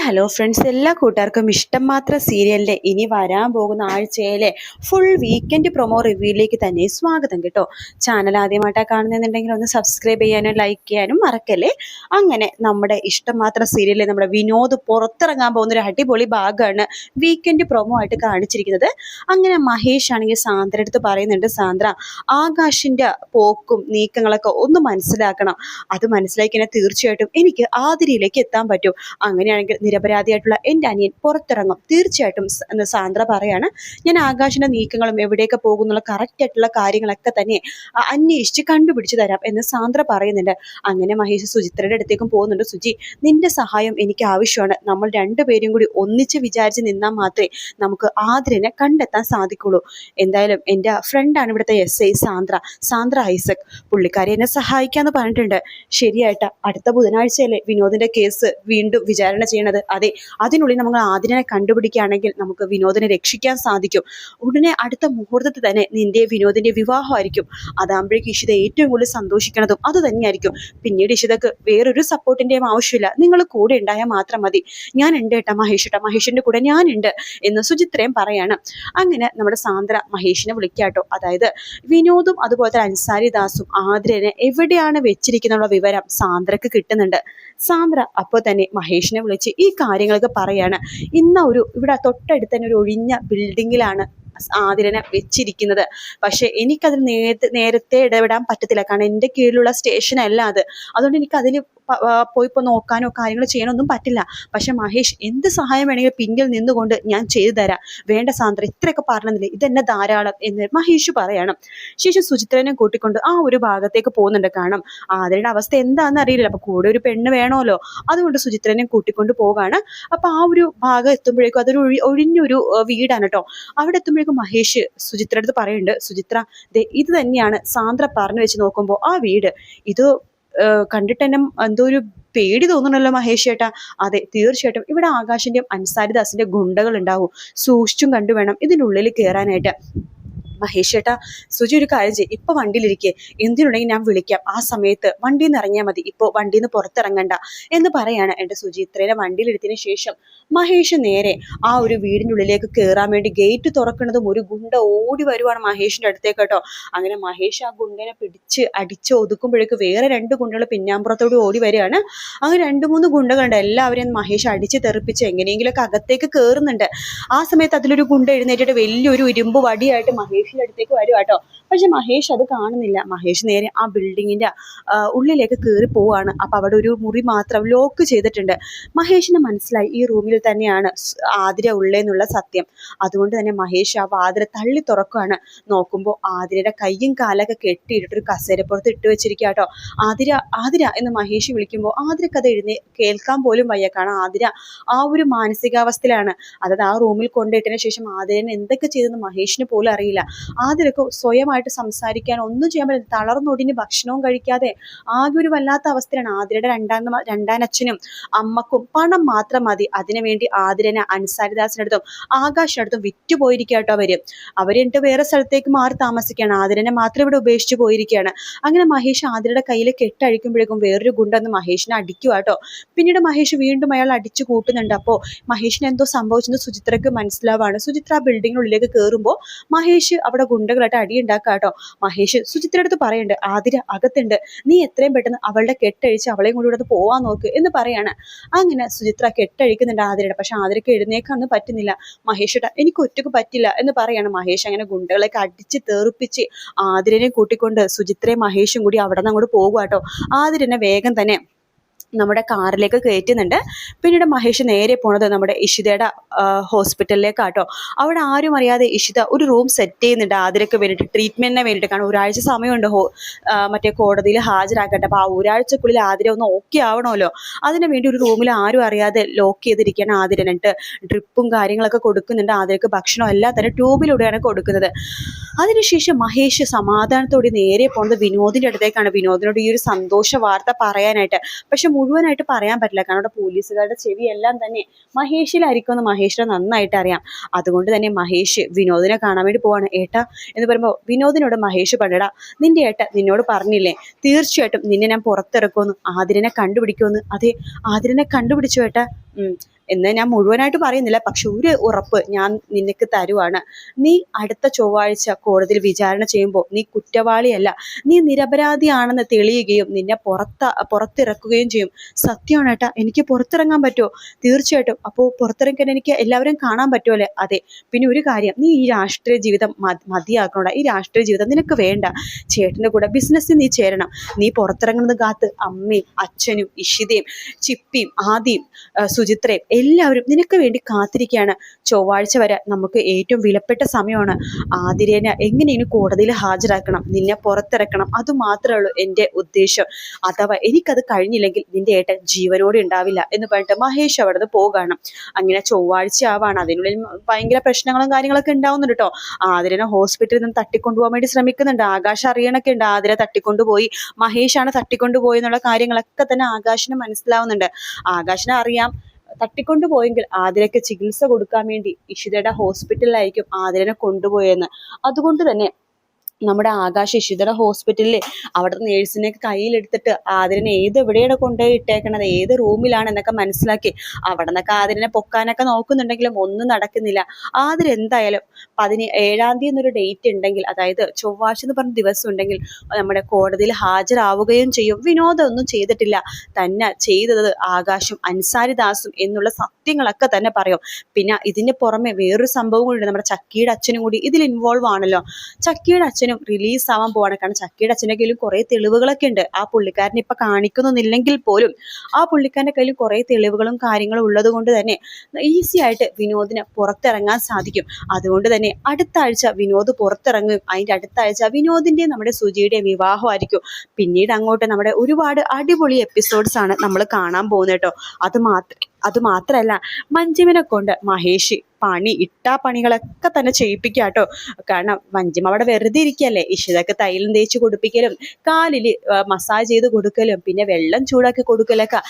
Hello friends, എല്ലാ കൂട്ടുകാർക്കും ഇഷ്ടം മാത്രം സീരിയലിൻ്റെ ഇനി വരാൻ പോകുന്ന ആഴ്ചയിലെ ഫുൾ വീക്കെൻഡ് പ്രൊമോ റിവ്യൂയിലേക്ക് തന്നെ സ്വാഗതം കേട്ടോ. ചാനൽ ആദ്യമായിട്ടാണ് കാണുന്നുണ്ടെങ്കിൽ ഒന്ന് സബ്സ്ക്രൈബ് ചെയ്യാനും ലൈക്ക് ചെയ്യാനും മറക്കല്ലേ. അങ്ങനെ നമ്മുടെ ഇഷ്ടം മാത്രം സീരിയലിൽ നമ്മുടെ വിനോദ് പുറത്തിറങ്ങാൻ പോകുന്ന ഒരു അടിപൊളി ഭാഗമാണ് വീക്കെൻഡ് പ്രൊമോ ആയിട്ട് കാണിച്ചിരിക്കുന്നത്. അങ്ങനെ മഹേഷ് ആണെങ്കിൽ സാന്ദ്ര അടുത്ത് പറയുന്നുണ്ട്, സാന്ദ്ര ആകാശിൻ്റെ പോക്കും നീക്കങ്ങളൊക്കെ ഒന്ന് മനസ്സിലാക്കണം. അത് മനസ്സിലാക്കിയാൽ തീർച്ചയായിട്ടും എനിക്ക് ആതിരയിലേക്ക് എത്താൻ പറ്റും. അങ്ങനെയാണെങ്കിൽ നിരപരാധിയായിട്ടുള്ള എൻ്റെ അനിയൻ പുറത്തിറങ്ങും തീർച്ചയായിട്ടും എന്ന് സാന്ദ്ര പറയാണ്. ഞാൻ ആകാശിന്റെ നീക്കങ്ങളും എവിടെയൊക്കെ പോകുന്നുള്ള കറക്റ്റ് ആയിട്ടുള്ള കാര്യങ്ങളൊക്കെ തന്നെ അന്വേഷിച്ച് കണ്ടുപിടിച്ചു തരാം എന്ന് സാന്ദ്ര പറയുന്നുണ്ട്. അങ്ങനെ മഹേഷ് സുചിത്രയുടെ അടുത്തേക്കും പോകുന്നുണ്ട്. സുചി, നിന്റെ സഹായം എനിക്ക് ആവശ്യമാണ്. നമ്മൾ രണ്ടുപേരും കൂടി ഒന്നിച്ച് വിചാരിച്ച് നിന്നാൽ മാത്രമേ നമുക്ക് ആതിരനെ കണ്ടെത്താൻ സാധിക്കുള്ളൂ. എന്തായാലും എൻ്റെ ഫ്രണ്ടാണ് ഇവിടുത്തെ SI സാന്ദ്ര ഐസക്. പുള്ളിക്കാരി എന്നെ സഹായിക്കാന്ന് പറഞ്ഞിട്ടുണ്ട്. ശരിയായിട്ട് അടുത്ത ബുധനാഴ്ചയല്ലേ വിനോദിന്റെ കേസ് വീണ്ടും വിചാരണ ചെയ്യണത്. അതെ, അതിനുള്ളിൽ നമ്മൾ ആതിരനെ കണ്ടുപിടിക്കുകയാണെങ്കിൽ നമുക്ക് വിനോദിനെ രക്ഷിക്കാൻ സാധിക്കും. ഉടനെ അടുത്ത മുഹൂർത്തത്തിൽ തന്നെ നിന്റെ വിനോദിന്റെ വിവാഹമായിരിക്കും. അതാകുമ്പോഴേക്ക് ഇഷിത ഏറ്റവും കൂടുതൽ സന്തോഷിക്കണതും അത് തന്നെയായിരിക്കും. പിന്നീട് ഇഷിതക്ക് വേറൊരു സപ്പോർട്ടിന്റെയും ആവശ്യമില്ല. നിങ്ങൾ കൂടെ ഉണ്ടായാൽ മാത്രം മതി. ഞാൻ ഉണ്ട് ഏട്ടാ മഹേഷിന്റെ കൂടെ ഞാനുണ്ട് എന്ന് സുചിത്രയും പറയാണ്. അങ്ങനെ നമ്മുടെ സാന്ദ്ര മഹേഷിനെ വിളിക്കാട്ടോ. അതായത് വിനോദും അതുപോലെ തന്നെ അൻസാരി ദാസും ആതിരനെ എവിടെയാണ് വെച്ചിരിക്കുന്ന വിവരം സാന്ദ്രക്ക് കിട്ടുന്നുണ്ട്. സാന്ദ്ര അപ്പോൾ തന്നെ മഹേഷിനെ വിളിച്ച് ഈ കാര്യങ്ങളൊക്കെ പറയാണ്. ഇവിടെ തൊട്ടടുത്ത് തന്നെ ഒരു ഒഴിഞ്ഞ ബിൽഡിങ്ങിലാണ് ആതിരനെ വെച്ചിരിക്കുന്നത്. പക്ഷെ എനിക്കതിൽ നേരത്തെ ഇടപെടാൻ പറ്റത്തില്ല. കാരണം എൻ്റെ കീഴിലുള്ള സ്റ്റേഷനല്ല അത്. അതുകൊണ്ട് എനിക്ക് അതിൽ പോയിപ്പോൾ നോക്കാനോ കാര്യങ്ങൾ ചെയ്യാനൊന്നും പറ്റില്ല. പക്ഷെ മഹേഷ് എന്ത് സഹായം വേണമെങ്കിലും പിന്നിൽ നിന്നുകൊണ്ട് ഞാൻ ചെയ്തു തരാം. വേണ്ട സാന്ദ്ര, ഇത്രയൊക്കെ പറഞ്ഞില്ലേ, ഇതെന്നെ ധാരാളം എന്ന് മഹേഷ് പറയണം. ശേഷം സുചിത്രനെ കൂട്ടിക്കൊണ്ട് ആ ഒരു ഭാഗത്തേക്ക് പോകുന്നുണ്ട്. കാരണം ആതിരയുടെ അവസ്ഥ എന്താണെന്ന് അറിയില്ല. അപ്പൊ കൂടെ ഒരു പെണ്ണ് വേണമല്ലോ. അതുകൊണ്ട് സുചിത്രനെ കൂട്ടിക്കൊണ്ട് പോകാണ്. അപ്പൊ ആ ഒരു ഭാഗം എത്തുമ്പോഴേക്കും അതൊരു ഒഴിഞ്ഞൊരു വീടാണ് കേട്ടോ. അവിടെ എത്തുമ്പോഴേക്കും മഹേഷ് സുചിത്ര അടുത്ത് പറയുന്നുണ്ട്, സുചിത്ര ഇത് തന്നെയാണ് സാന്ദ്ര പറഞ്ഞു വെച്ച് നോക്കുമ്പോൾ ആ വീട്. ഇത് കണ്ടിട്ട് തന്നെ എന്തോ ഒരു പേടി തോന്നണല്ലോ മഹേഷ് ചേട്ടാ. അതെ, തീർച്ചയായിട്ടും ഇവിടെ ആകാശിന്റെയും അൻസാരിദാസിന്റെ ഗുണ്ടകൾ ഉണ്ടാവും. സൂക്ഷിച്ചും കണ്ടുവേണം ഇതിനുള്ളിൽ കയറാനായിട്ട്. മഹേഷ് ചേട്ടാ, സുജി ഒരു കാര്യം ചെയ്യും, ഇപ്പൊ വണ്ടിയിലിരിക്കെ, എന്തിനുണ്ടെങ്കിൽ ഞാൻ വിളിക്കാം. ആ സമയത്ത് വണ്ടിയിൽ നിന്ന് ഇറങ്ങിയാൽ മതി, ഇപ്പോൾ വണ്ടിയിൽ നിന്ന് പുറത്തിറങ്ങണ്ട എന്ന് പറയാണ് എൻ്റെ സുജി. ഇത്രയും വണ്ടിയിലെടുത്തതിന് ശേഷം മഹേഷ് നേരെ ആ ഒരു വീടിൻ്റെ ഉള്ളിലേക്ക് കയറാൻ വേണ്ടി ഗേറ്റ് തുറക്കുന്നതും ഒരു ഗുണ്ട ഓടി വരുവാണ് മഹേഷിന്റെ അടുത്തേക്ക് കേട്ടോ. അങ്ങനെ മഹേഷ് ആ ഗുണ്ടനെ പിടിച്ച് അടിച്ച് ഒതുക്കുമ്പോഴേക്ക് വേറെ 2 ഗുണ്ടകൾ പിന്നാമ്പുറത്തോട് ഓടി വരികയാണ്. അങ്ങനെ 2-3 ഗുണ്ടകളുണ്ട്. എല്ലാവരെയും മഹേഷ് അടിച്ച് തെറിപ്പിച്ച് എങ്ങനെയെങ്കിലുമൊക്കെ അകത്തേക്ക് കയറുന്നുണ്ട്. ആ സമയത്ത് അതിലൊരു ഗുണ്ട എഴുന്നേറ്റിട്ട് വലിയൊരു ഇരുമ്പ് വടിയായിട്ട് മഹേഷിന്റെ അടുത്തേക്ക് വരും കേട്ടോ. പക്ഷെ മഹേഷ് അത് കാണുന്നില്ല. മഹേഷ് നേരെ ആ ബിൽഡിങ്ങിന്റെ ഉള്ളിലേക്ക് കയറി പോവാണ്. അപ്പൊ അവിടെ ഒരു മുറി മാത്രം ലോക്ക് ചെയ്തിട്ടുണ്ട്. മഹേഷിന് മനസ്സിലായി ഈ റൂമിൽ തന്നെയാണ് ആതിര ഉള്ളേന്നുള്ള സത്യം. അതുകൊണ്ട് തന്നെ മഹേഷ് ആ വാതിൽ തള്ളി തുറക്കുകയാണ്. നോക്കുമ്പോൾ ആതിരയുടെ കയ്യും കാലൊക്കെ കെട്ടിയിട്ടൊരു കസേരപ്പുറത്ത് ഇട്ട് വെച്ചിരിക്കുക കേട്ടോ. ആതിര എന്ന് മഹേഷ് വിളിക്കുമ്പോൾ ആതിരക്ക് അത് കേൾക്കാൻ പോലും വയ്യ. കാരണം ആതിര ആ ഒരു മാനസികാവസ്ഥയിലാണ്. അതായത് ആ റൂമിൽ കൊണ്ടിട്ടതിന് ശേഷം ആതിരനെ എന്തൊക്കെ ചെയ്തെന്ന് മഹേഷിന് പോലും അറിയില്ല. ആതിരക്ക് സ്വയമായിട്ട് സംസാരിക്കാൻ ഒന്നും ചെയ്യാൻ പറ്റില്ല. തളർന്നൊടിഞ്ഞ് ഭക്ഷണവും കഴിക്കാതെ ആകെ ഒരു വല്ലാത്ത അവസ്ഥയാണ്. ആതിരയുടെ രണ്ടാനച്ഛനും അമ്മക്കും പണം മാത്രം മതി. അതിനുവേണ്ടി ആതിരനെ അൻസാരിദാസിനടുത്തും ആകാശിനടുത്തും വിറ്റുപോയിരിക്കാട്ടോ അവരെന്നിട്ട് വേറെ സ്ഥലത്തേക്ക് മാറി താമസിക്കുകയാണ്. ആതിരനെ മാത്രം ഇവിടെ ഉപേക്ഷിച്ച് പോയിരിക്കുകയാണ്. അങ്ങനെ മഹേഷ് ആതിരയുടെ കയ്യിൽ കെട്ടഴിക്കുമ്പോഴേക്കും വേറൊരു ഗുണ്ടെന്ന് മഹേഷിനെ അടിക്കുവാട്ടോ. പിന്നീട് മഹേഷ് വീണ്ടും അയാൾ അടിച്ചു കൂട്ടുന്നുണ്ട്. അപ്പോൾ മഹേഷിന് എന്തോ സംഭവിച്ചെന്ന് സുചിത്രക്ക് മനസ്സിലാവാണ്. സുചിത്ര ആ ബിൽഡിങ്ങിനുള്ളിലേക്ക് കയറുമ്പോൾ മഹേഷ് അവിടെ ഗുണ്ടകളായിട്ട് അടിയുണ്ടാക്കാട്ടോ. മഹേഷ് സുചിത്ര അടുത്ത് പറയുന്നുണ്ട്, ആതിര അകത്തുണ്ട്, നീ എത്രയും പെട്ടെന്ന് അവളുടെ കെട്ടഴിച്ച് അവളെയും കൂടി ഇവിടെ പോവാൻ നോക്ക് എന്ന് പറയാണ്. അങ്ങനെ സുചിത്ര കെട്ടഴിക്കുന്നുണ്ട് ആതിരയുടെ. പക്ഷെ ആതിരക്ക് എഴുന്നേക്കാനൊന്നും പറ്റുന്നില്ല. മഹേഷ് എനിക്ക് ഒറ്റക്ക് പറ്റില്ല എന്ന് പറയാണ്. മഹേഷ് അങ്ങനെ ഗുണ്ടകളൊക്കെ അടിച്ച് തെറിപ്പിച്ച് ആതിരനെ കൂട്ടിക്കൊണ്ട് സുചിത്രയും മഹേഷും കൂടി അവിടെ നിന്ന് അങ്ങോട്ട് പോകുവാട്ടോ. ആതിരനെ വേഗം തന്നെ നമ്മുടെ കാറിലേക്ക് കയറ്റുന്നുണ്ട്. പിന്നീട് മഹേഷ് നേരെ പോണത് നമ്മുടെ ഇഷിതയുടെ ഹോസ്പിറ്റലിലേക്കാട്ടോ. അവിടെ ആരും അറിയാതെ ഇഷിത ഒരു റൂം സെറ്റ് ചെയ്യുന്നുണ്ട് ആതിരക്ക് വേണ്ടിയിട്ട്, ട്രീറ്റ്മെന്റിന് വേണ്ടിയിട്ട്. കാരണം ഒരാഴ്ച സമയമുണ്ട് മറ്റേ കോടതിയിൽ ഹാജരാക്കട്ടെ. അപ്പോൾ ആ ഒരാഴ്ചക്കുള്ളിൽ ആതിര ഒന്ന് ഓക്കെ ആവണമല്ലോ. അതിനു വേണ്ടി ഒരു റൂമിൽ ആരും അറിയാതെ ലോക്ക് ചെയ്തിരിക്കുകയാണ് ആതിരനിട്ട്. ഡ്രിപ്പും കാര്യങ്ങളൊക്കെ കൊടുക്കുന്നുണ്ട്. ആതിരക്ക് ഭക്ഷണം എല്ലാം തന്നെ ട്യൂബിലൂടെയാണ് കൊടുക്കുന്നത്. അതിനുശേഷം മഹേഷ് സമാധാനത്തോടെ നേരെ പോകുന്നത് വിനോദിന്റെ അടുത്തേക്കാണ്. വിനോദിനോട് ഈ ഒരു സന്തോഷ വാർത്ത പറയാനായിട്ട്. പക്ഷെ മുഴുവനായിട്ട് പറയാൻ പറ്റില്ല. കാരണം അവിടെ പോലീസുകാരുടെ ചെവി എല്ലാം തന്നെ മഹേഷിലായിരിക്കുമെന്ന് മഹേഷിനെ നന്നായിട്ട് അറിയാം. അതുകൊണ്ട് തന്നെ മഹേഷ് വിനോദിനെ കാണാൻ വേണ്ടി പോവാണ്. ഏട്ടാ എന്ന് പറയുമ്പോൾ വിനോദിനോട് മഹേഷ് പറഞ്ഞടാ, നിന്റെ ഏട്ട നിന്നോട് പറഞ്ഞില്ലേ തീർച്ചയായിട്ടും നിന്നെ ഞാൻ പുറത്തിറക്കുമെന്ന്, ആതിരനെ കണ്ടുപിടിക്കുമെന്ന്. അതെ, ആതിരനെ കണ്ടുപിടിച്ചു ഏട്ടാ. എന്ന് ഞാൻ മുഴുവനായിട്ട് പറയുന്നില്ല, പക്ഷെ ഒരു ഉറപ്പ് ഞാൻ നിനക്ക് തരുവാണ്. നീ അടുത്ത ചൊവ്വാഴ്ച കോടതിയിൽ വിചാരണ ചെയ്യുമ്പോൾ നീ കുറ്റവാളിയല്ല, നീ നിരപരാധിയാണെന്ന് തെളിയുകയും നിന്നെ പുറത്തിറക്കുകയും ചെയ്യും. സത്യമാണ് ഏട്ടാ, എനിക്ക് പുറത്തിറങ്ങാൻ പറ്റുമോ? തീർച്ചയായിട്ടും. അപ്പോൾ പുറത്തിറങ്ങാൻ എനിക്ക് എല്ലാവരും കാണാൻ പറ്റുമല്ലേ? അതെ. പിന്നെ ഒരു കാര്യം, നീ ഈ രാഷ്ട്രീയ ജീവിതം മതിയാക്കണോടാ. ഈ രാഷ്ട്രീയ ജീവിതം നിനക്ക് വേണ്ട. ചേട്ടൻ്റെ കൂടെ ബിസിനസ്സിൽ നീ ചേരണം. നീ പുറത്തിറങ്ങുന്നത് കാത്ത് അമ്മയും അച്ഛനും ഇഷിതയും ചിപ്പിയും ആദിയും സുചിത്രയും എല്ലാവരും നിനക്ക് വേണ്ടി കാത്തിരിക്കുകയാണ്. ചൊവ്വാഴ്ച വരെ നമുക്ക് ഏറ്റവും വിലപ്പെട്ട സമയമാണ്. ആതിരേനെ എങ്ങനെയും കോടതിയിൽ ഹാജരാക്കണം, നിന്നെ പുറത്തിറക്കണം. അതുമാത്രമേ ഉള്ളൂ എൻ്റെ ഉദ്ദേശം. അഥവാ എനിക്കത് കഴിഞ്ഞില്ലെങ്കിൽ നിന്റെ ഏട്ടൻ ജീവനോടെ ഉണ്ടാവില്ല എന്ന് പറഞ്ഞിട്ട് മഹേഷ് അവിടെ നിന്ന് പോകാണ്. അങ്ങനെ ചൊവ്വാഴ്ച ആവാണ്. അതിനുള്ളിൽ ഭയങ്കര പ്രശ്നങ്ങളും കാര്യങ്ങളൊക്കെ ഉണ്ടാവുന്നുണ്ട് കേട്ടോ. ആതിരനെ ഹോസ്പിറ്റലിൽ നിന്ന് തട്ടിക്കൊണ്ടുപോകാൻ വേണ്ടി ശ്രമിക്കുന്നുണ്ട്. ആകാശ് അറിയണൊക്കെ ഉണ്ട് ആതിര തട്ടിക്കൊണ്ടുപോയി, മഹേഷാണ് തട്ടിക്കൊണ്ടുപോയി എന്നുള്ള കാര്യങ്ങളൊക്കെ തന്നെ ആകാശിന് മനസ്സിലാവുന്നുണ്ട്. ആകാശിനെ അറിയാം തട്ടിക്കൊണ്ടുപോയെങ്കിൽ ആതിരയ്ക്ക് ചികിത്സ കൊടുക്കാൻ വേണ്ടി ഇഷിതയുടെ ഹോസ്പിറ്റലിലായിരിക്കും ആതിരനെ കൊണ്ടുപോയെന്ന്. അതുകൊണ്ട് തന്നെ നമ്മുടെ ആകാശ് ഇഷിതയുടെ ഹോസ്പിറ്റലിൽ അവിടുത്തെ നേഴ്സിനെയൊക്കെ കയ്യിലെടുത്തിട്ട് ആതിരനെ എവിടെയാണ് കൊണ്ടുപോയി ഇട്ടേക്കണത്, ഏത് റൂമിലാണ് എന്നൊക്കെ മനസ്സിലാക്കി അവിടെ നിന്നൊക്കെ ആതിരനെ പൊക്കാനൊക്കെ നോക്കുന്നുണ്ടെങ്കിലും ഒന്നും നടക്കുന്നില്ല. ആതിര എന്തായാലും 17-ാം തീയതി എന്നൊരു ഡേറ്റ് ഉണ്ടെങ്കിൽ, അതായത് ചൊവ്വാഴ്ച എന്ന് പറഞ്ഞ ദിവസം ഉണ്ടെങ്കിൽ നമ്മുടെ കോടതിയിൽ ഹാജരാവുകയും ചെയ്യും. വിനോദം ഒന്നും ചെയ്തിട്ടില്ല, തന്നെ ചെയ്തത് ആകാശും അൻസാരിദാസും എന്നുള്ള സത്യങ്ങളൊക്കെ തന്നെ പറയും. പിന്നെ ഇതിന് പുറമെ വേറൊരു സംഭവം കൂടി ഉണ്ട്. നമ്മുടെ ചക്കിയുടെ അച്ഛനും കൂടി ഇതിൽ ഇൻവോൾവ് ആണല്ലോ. ചക്കിയുടെ അച്ഛനും റിലീസ് ആവാൻ പോവാണ്. കാരണം ചക്കിയുടെ അച്ഛൻ്റെ കയ്യിലും കുറേ തെളിവുകളൊക്കെ ഉണ്ട്. ആ പുള്ളിക്കാരനെ ഇപ്പൊ കാണിക്കുന്നില്ലെങ്കിൽ പോലും ആ പുള്ളിക്കാരൻ്റെ കയ്യിലും കുറേ തെളിവുകളും കാര്യങ്ങളും ഉള്ളത് കൊണ്ട് തന്നെ ഈസി ആയിട്ട് വിനോദിന് പുറത്തിറങ്ങാൻ സാധിക്കും. അതുകൊണ്ട് തന്നെ അടുത്ത ആഴ്ച വിനോദ് പുറത്തിറങ്ങും. അതിൻ്റെ അടുത്ത ആഴ്ച വിനോദിൻ്റെയും നമ്മുടെ സുജിയുടെ വിവാഹമായിരിക്കും. പിന്നീട് അങ്ങോട്ട് നമ്മുടെ ഒരുപാട് അടിപൊളി എപ്പിസോഡ്സ് ആണ് നമ്മൾ കാണാൻ പോകുന്നത് കേട്ടോ. അതുമാത്രമല്ല മഞ്ജുവിനെ കൊണ്ട് മഹേഷ് പണികളൊക്കെ തന്നെ ചെയ്യിപ്പിക്കുക കേട്ടോ. കാരണം മഞ്ജുമ അവിടെ വെറുതെ ഇരിക്കുകയല്ലേ. ഇഷിതക്ക് തൈലം തേച്ച് കൊടുപ്പിക്കലും കാലിൽ മസാജ് ചെയ്ത് കൊടുക്കലും പിന്നെ വെള്ളം ചൂടാക്കി കൊടുക്കലൊക്കെ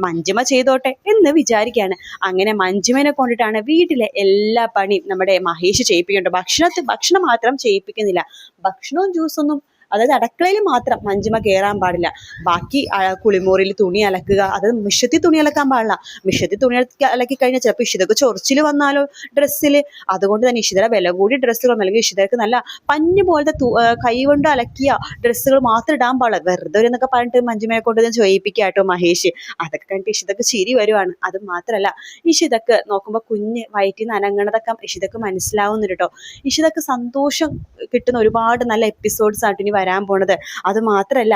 മഞ്ജുമ ചെയ്തോട്ടെ എന്ന് വിചാരിക്കുകയാണ്. അങ്ങനെ മഞ്ജുവിനെ കൊണ്ടിട്ടാണ് വീട്ടിലെ എല്ലാ പണിയും നമ്മുടെ മഹേഷ് ചെയ്യിപ്പിക്കുന്നുണ്ട്. ഭക്ഷണം മാത്രം ചെയ്യിപ്പിക്കുന്നില്ല. ഭക്ഷണവും ജ്യൂസൊന്നും, അതായത് അടുക്കളയിൽ മാത്രം മഞ്ജുമ കയറാൻ പാടില്ല. ബാക്കി കുളിമുറിയിൽ തുണി അലക്കുക, അതായത് മിഷത്തിൽ തുണി അലക്കാൻ പാടില്ല. മിഷത്തിൽ തുണി അലക്കി കഴിഞ്ഞാൽ ചിലപ്പോൾ ഇഷിതക്ക് ചൊറിച്ചിൽ വന്നാലോ ഡ്രസ്സിൽ. അതുകൊണ്ട് തന്നെ ഇഷിതയുടെ വില കൂടിയ ഡ്രസ്സുകളും അല്ലെങ്കിൽ ഇഷിതക്ക് നല്ല പഞ്ഞു പോലത്തെ കൈ കൊണ്ട് അലക്കിയ ഡ്രസ്സുകൾ മാത്രം ഇടാൻ പാടില്ല. വെറുതെ എന്നൊക്കെ പറഞ്ഞിട്ട് മഞ്ജുമയെ കൊണ്ട് ഞാൻ ചോദിപ്പിക്കുക കേട്ടോ മഹേഷ്. അതൊക്കെ കണ്ടിട്ട് ഇഷിതക്ക് ചിരി വരുവാണ്. അത് മാത്രമല്ല ഇഷിതക്ക് നോക്കുമ്പോൾ കുഞ്ഞ് വയറ്റിൽ നിന്ന് അനങ്ങണതൊക്കെ ഇഷിതക്ക് മനസ്സിലാവുന്നുണ്ട് കേട്ടോ. ഇഷിതക്ക് സന്തോഷം കിട്ടുന്ന ഒരുപാട് നല്ല എപ്പിസോഡ്സ് ആയിട്ട് ഇനി വരാൻ പോണത്. അത് മാത്രമല്ല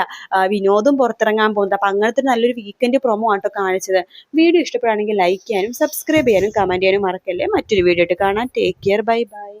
വിനോദും പുറത്തിറങ്ങാൻ പോകുന്നത്. അപ്പം അങ്ങനത്തെ നല്ലൊരു വീക്കെൻഡ് പ്രൊമോ ആട്ടോ കാണിച്ചത്. വീഡിയോ ഇഷ്ടപ്പെടുകയാണെങ്കിൽ ലൈക്ക് ചെയ്യാനും സബ്സ്ക്രൈബ് ചെയ്യാനും കമൻറ്റ് ചെയ്യാനും മറക്കല്ലേ. മറ്റൊരു വീഡിയോ ആയിട്ട് കാണാം. Take care, bye bye.